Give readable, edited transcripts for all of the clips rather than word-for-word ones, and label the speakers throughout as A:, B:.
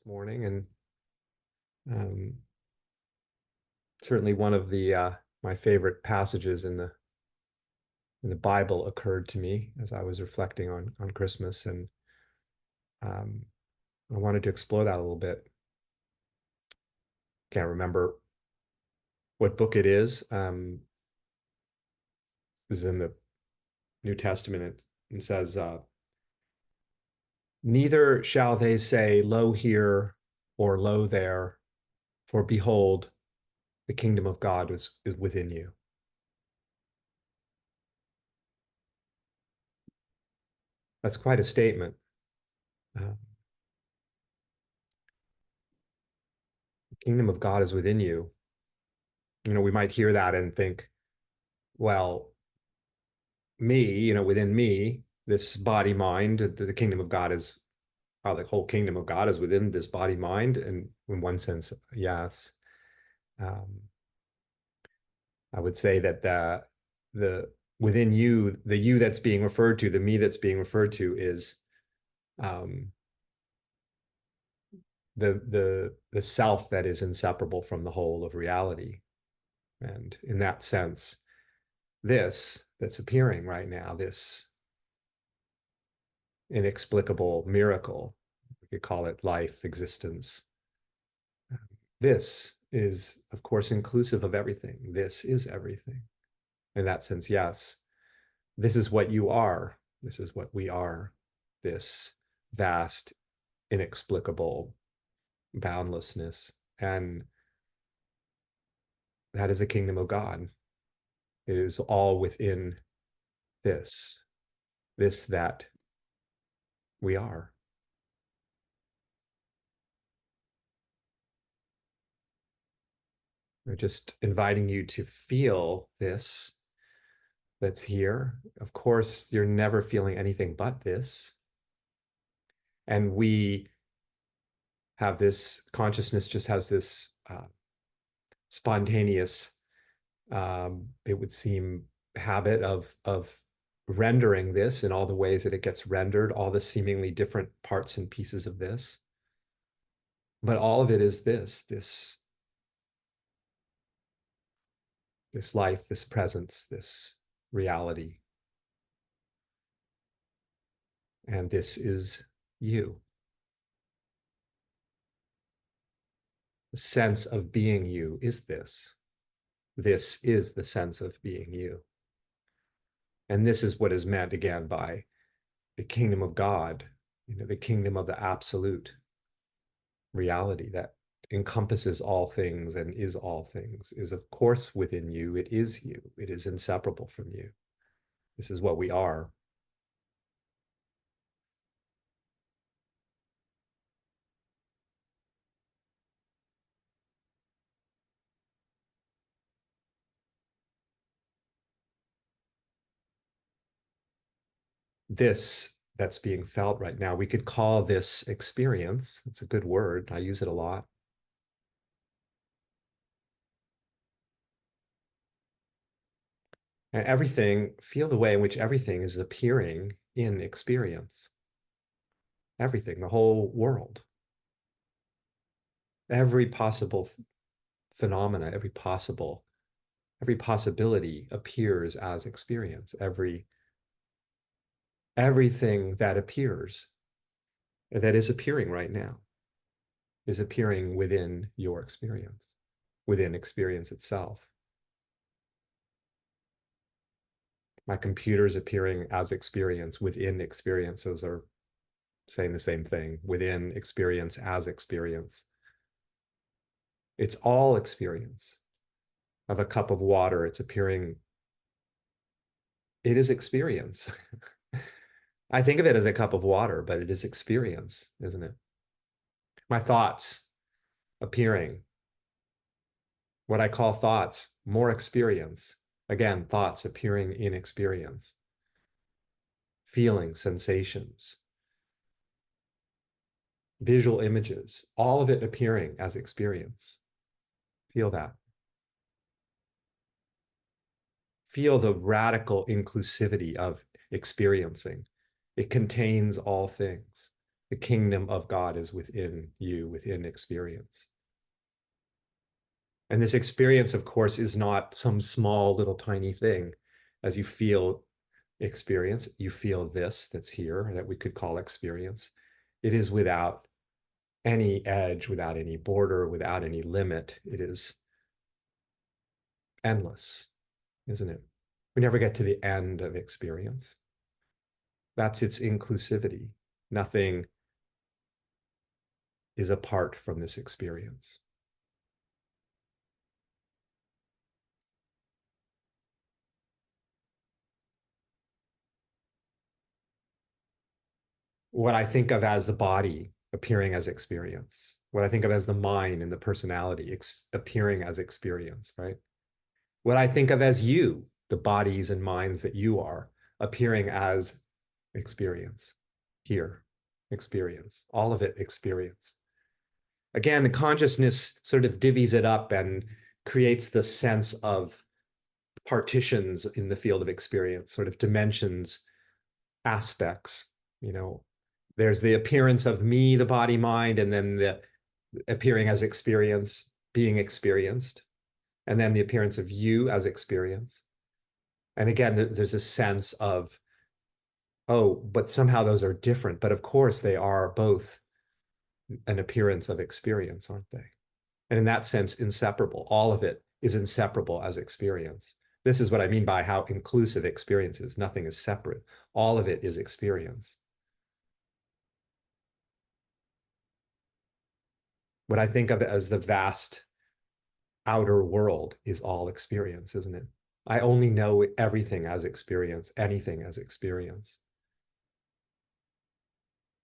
A: this morning, and um, certainly one of the my favorite passages in the Bible occurred to me as I was reflecting on Christmas, and um, I wanted to explore that a little bit. Can't remember what book it is. It was in the New Testament. It says, "Neither shall they say, 'Lo here,' or 'Lo there,' for behold, the kingdom of God is within you." That's quite a statement. Uh, the kingdom of God is within you. We might hear that and think, well, within me, this body mind, the kingdom of God is, the whole kingdom of God is within this body mind. And in one sense, yes. Um, I would say that the within you, the you that's being referred to, the me that's being referred to is um, the self that is inseparable from the whole of reality. And in that sense, this that's appearing right now, this inexplicable miracle, we could call it life, existence. This is, of course, inclusive of everything. This is everything. In that sense, yes, this is what you are. This is what we are. This vast, inexplicable boundlessness. And that is the kingdom of God. It is all within this that we are. We're just inviting you to feel this that's here. Of course, you're never feeling anything but this. And we have this consciousness, just has this spontaneous, it would seem, habit of rendering this in all the ways that it gets rendered, all the seemingly different parts and pieces of this. But all of it is this life, this presence, this reality. And this is you. The sense of being you is this. This is the sense of being you. And this is what is meant again by the kingdom of God, the kingdom of the absolute reality that encompasses all things and is all things, is of course within you. It is you. It is inseparable from you. This is what we are. This that's being felt right now, we could call this experience. It's a good word. I use it a lot. And everything, feel the way in which everything is appearing in experience. Everything, the whole world, every possible phenomena, every possibility appears as experience. Everything that appears, that is appearing right now, is appearing within your experience, within experience itself. My computer is appearing as experience, within experience. Those are saying the same thing, within experience as experience. It's all experience. Of a cup of water, it's appearing, it is experience. I think of it as a cup of water, but it is experience, isn't it? My thoughts appearing, what I call thoughts, more experience. Again, thoughts appearing in experience. Feelings, sensations, visual images, all of it appearing as experience. Feel that. Feel the radical inclusivity of experiencing. It contains all things. The kingdom of God is within you, within experience. And this experience, of course, is not some small little tiny thing. As you feel experience, you feel this that's here that we could call experience. It is without any edge, without any border, without any limit. It is endless, isn't it? We never get to the end of experience. That's its inclusivity. Nothing is apart from this experience. What I think of as the body appearing as experience, what I think of as the mind and the personality appearing as experience, right? What I think of as you, the bodies and minds that you are, appearing as experience, here, experience, all of it experience. Again, the consciousness sort of divvies it up and creates the sense of partitions in the field of experience, sort of dimensions, aspects, you know. There's the appearance of me, the body, mind, and then the appearing as experience, being experienced, and then the appearance of you as experience. And again, there's a sense of, oh, but somehow those are different. But of course, they are both an appearance of experience, aren't they? And in that sense, inseparable. All of it is inseparable as experience. This is what I mean by how inclusive experience is. Nothing is separate. All of it is experience. What I think of as the vast outer world is all experience, isn't it? I only know everything as experience, anything as experience.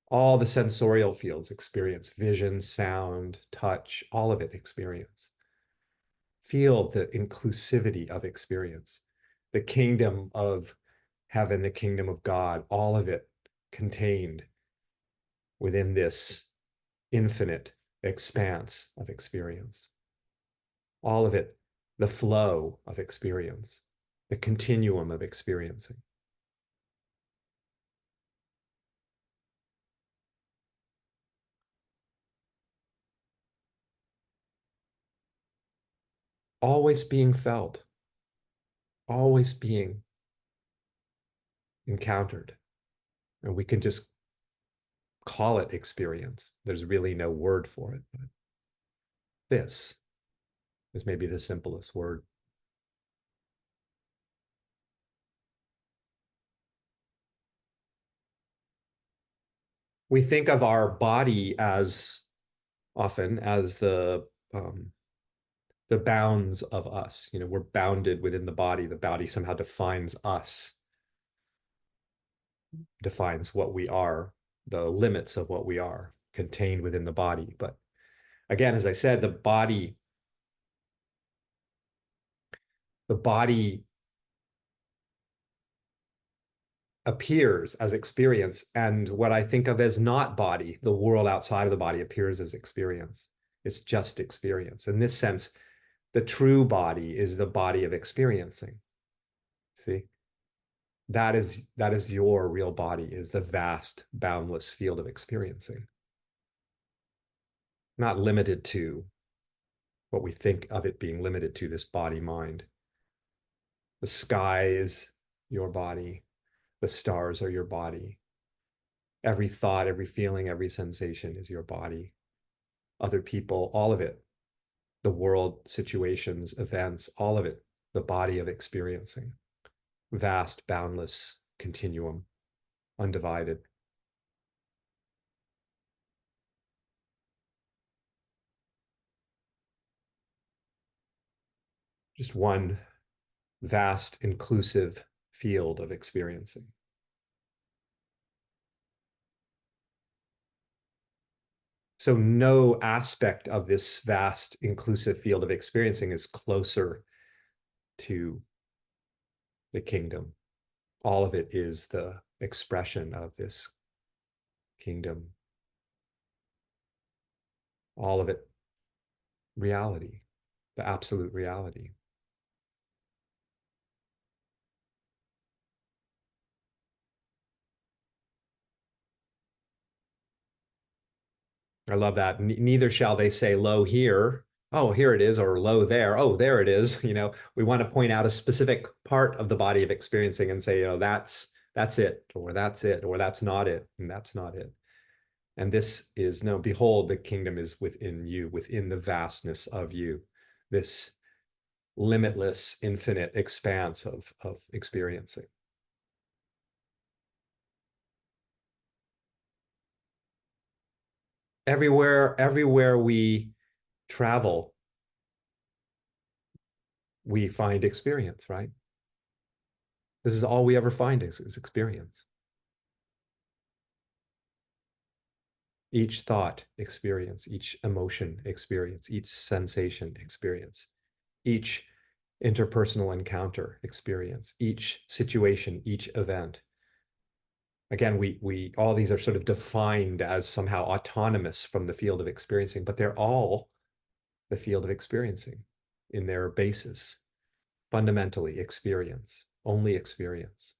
A: All the sensorial fields experience, vision, sound, touch, all of it experience. Feel the inclusivity of experience, the kingdom of heaven, the kingdom of God, all of it contained within this infinite expanse of experience. All of it, the flow of experience, the continuum of experiencing. Always being felt, always being encountered. And we can just call it experience. There's really no word for it. But this is maybe the simplest word. We think of our body as often as the bounds of us. You know, we're bounded within the body. The body somehow defines us, defines what we are, the limits of what we are contained within the body. But again, as I said, the body appears as experience, and what I think of as not body, the world outside of the body, appears as experience. It's just experience. In this sense, the true body is the body of experiencing. See, that is your real body, is the vast, boundless field of experiencing, not limited to what we think of it being limited to, this body mind. The sky is your body. The stars are your body. Every thought, every feeling, every sensation is your body. Other people, all of it, the world, situations, events, all of it, the body of experiencing. Vast, boundless continuum, undivided. Just one vast, inclusive field of experiencing. So no aspect of this vast, inclusive field of experiencing is closer to the kingdom. All of it is the expression of this kingdom. All of it reality, the absolute reality. I love that. Neither shall they say low here. Oh, here it is, or low there. Oh, there it is. We want to point out a specific part of the body of experiencing and say, that's it, or that's it, or that's not it, and that's not it. And this is no, behold, the kingdom is within you, within the vastness of you, this limitless, infinite expanse of experiencing. Everywhere we travel, we find experience, right? This is all we ever find is experience. Each thought experience, each emotion experience, each sensation experience, each interpersonal encounter experience, each situation, each event. Again, we all these are sort of defined as somehow autonomous from the field of experiencing, but they're all the field of experiencing in their basis. Fundamentally, experience, only experience.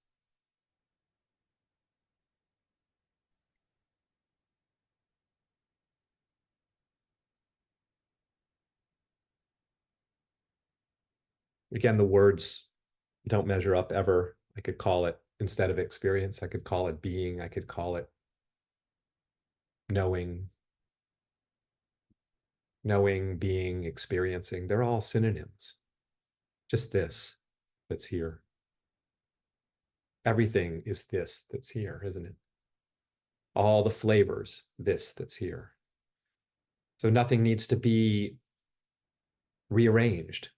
A: Again, the words don't measure up ever. I could call it, instead of experience, I could call it being, I could call it knowing, being, experiencing. They're all synonyms. Just this that's here. Everything is this that's here, isn't it? All the flavors, this that's here. So nothing needs to be rearranged.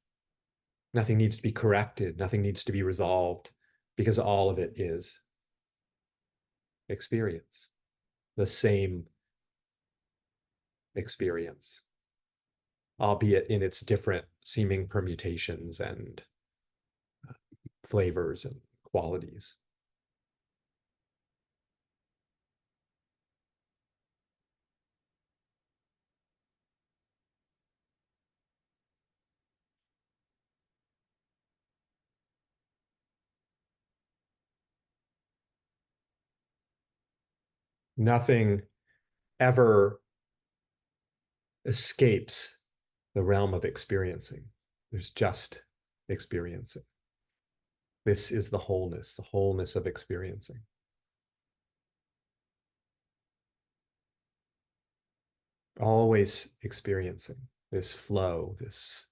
A: Nothing needs to be corrected. Nothing needs to be resolved, because all of it is experience, the same experience, albeit in its different seeming permutations and flavors and qualities. Nothing ever escapes the realm of experiencing. There's just experiencing. This is the wholeness of experiencing. Always experiencing this flow, this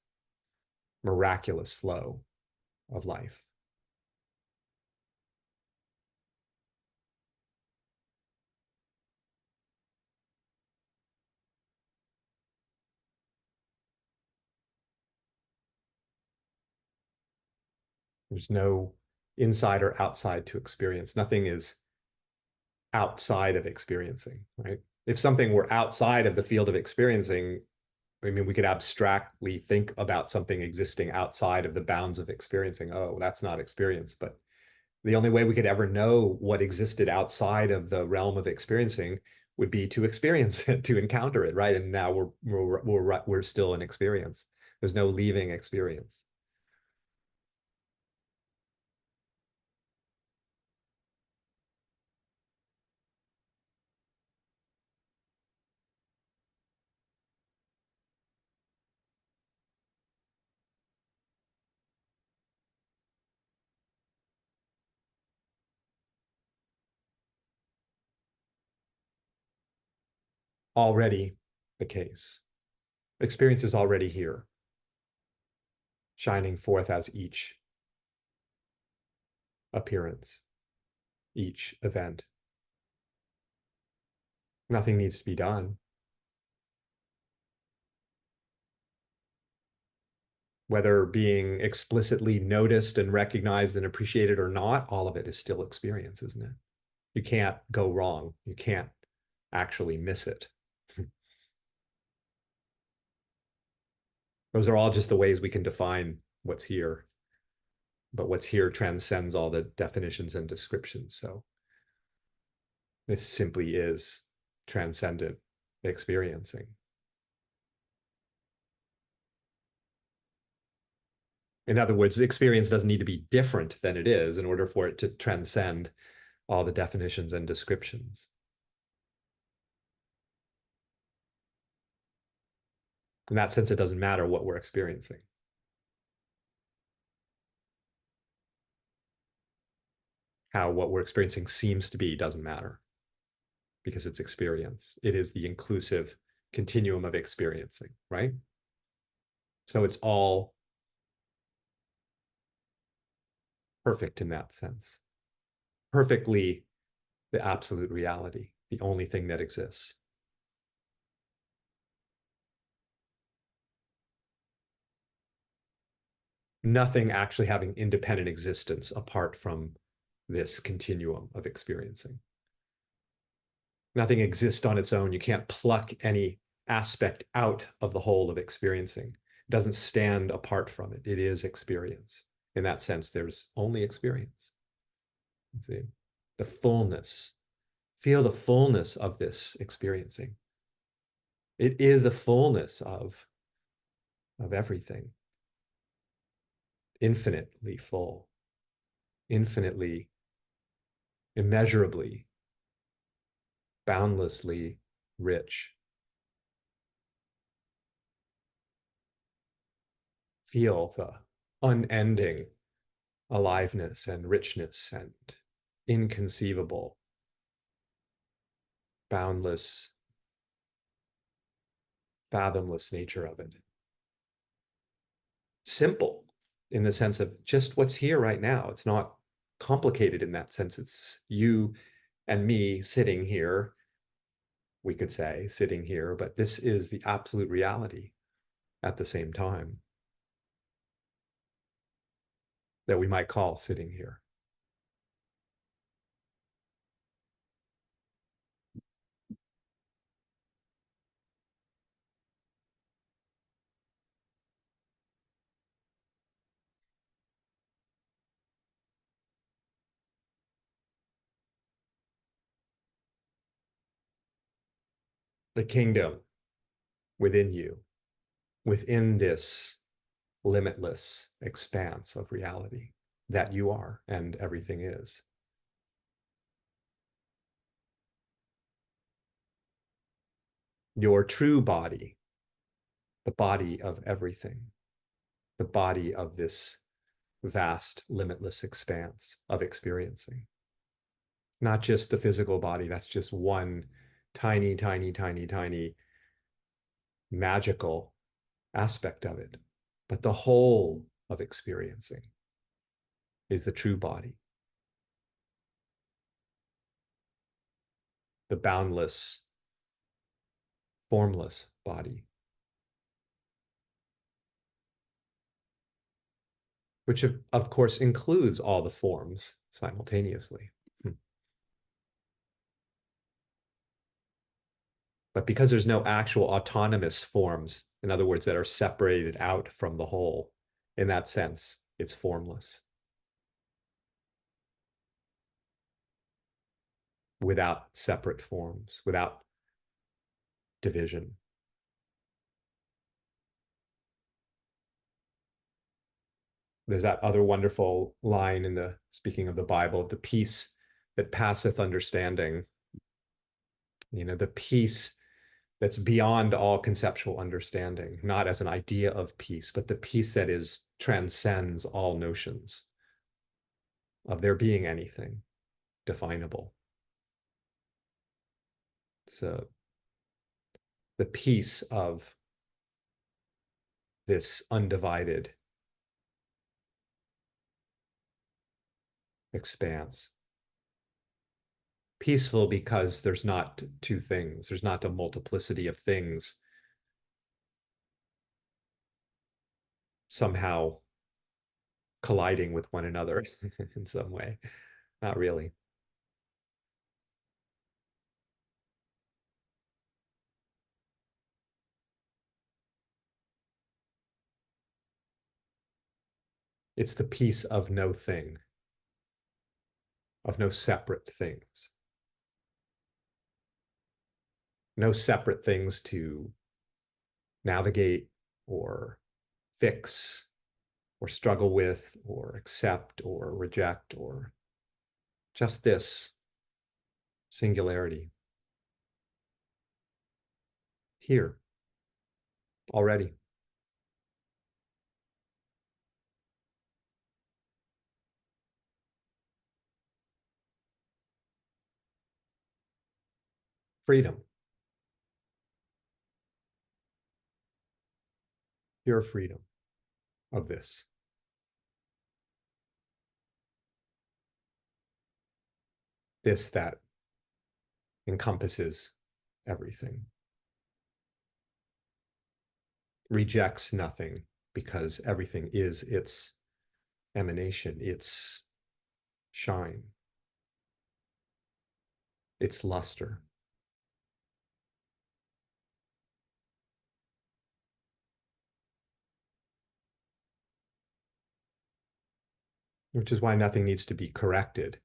A: miraculous flow of life. There's no inside or outside to experience. Nothing is outside of experiencing, right? If something were outside of the field of experiencing, I mean, we could abstractly think about something existing outside of the bounds of experiencing. Oh, that's not experience. But the only way we could ever know what existed outside of the realm of experiencing would be to experience it, to encounter it, right? And now we're still in experience. There's no leaving experience. Already the case. Experience is already here, shining forth as each appearance, each event. Nothing needs to be done. Whether being explicitly noticed and recognized and appreciated or not, all of it is still experience, isn't it? You can't go wrong. You can't actually miss it. Those are all just the ways we can define what's here. But what's here transcends all the definitions and descriptions. So this simply is transcendent experiencing. In other words, the experience doesn't need to be different than it is in order for it to transcend all the definitions and descriptions. In that sense, it doesn't matter what we're experiencing. How what we're experiencing seems to be doesn't matter because it's experience. It is the inclusive continuum of experiencing, right? So it's all perfect in that sense. Perfectly the absolute reality, the only thing that exists. Nothing actually having independent existence apart from this continuum of experiencing. Nothing exists on its own. You can't pluck any aspect out of the whole of experiencing. It doesn't stand apart from it. It is experience. In that sense, there's only experience. See, the fullness. Feel the fullness of this experiencing. It is the fullness of everything. Infinitely full, infinitely, immeasurably, boundlessly rich. Feel the unending aliveness and richness and inconceivable, boundless, fathomless nature of it. Simple in the sense of just what's here right now. It's not complicated in that sense. It's you and me sitting here, we could say, sitting here, but this is the absolute reality at the same time that we might call sitting here. The kingdom within you, within this limitless expanse of reality that you are and everything is. Your true body, the body of everything, the body of this vast, limitless expanse of experiencing. Not just the physical body, that's just one tiny, tiny, tiny, tiny magical aspect of it. But the whole of experiencing is the true body, the boundless, formless body, which of course includes all the forms simultaneously. But because there's no actual autonomous forms, in other words, that are separated out from the whole, in that sense, it's formless without separate forms, without division. There's that other wonderful line in the, speaking of the Bible, the peace that passeth understanding, the peace that's beyond all conceptual understanding, not as an idea of peace, but the peace that is transcends all notions of there being anything definable. So the peace of this undivided expanse. Peaceful because there's not two things, there's not a multiplicity of things somehow colliding with one another in some way. Not really. It's the peace of no thing, of no separate things. No separate things to navigate or fix or struggle with or accept or reject, or just this singularity here, already. Freedom, pure freedom of this. This that encompasses everything, rejects nothing because everything is its emanation, its shine, its luster. Which is why nothing needs to be corrected.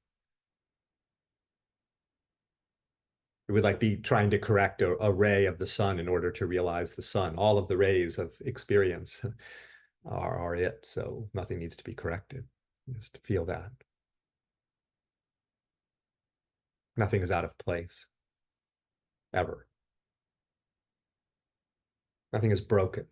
A: It would like be trying to correct a ray of the sun in order to realize the sun. All of the rays of experience are it, so nothing needs to be corrected. Just feel that. Nothing is out of place, ever. Nothing is broken.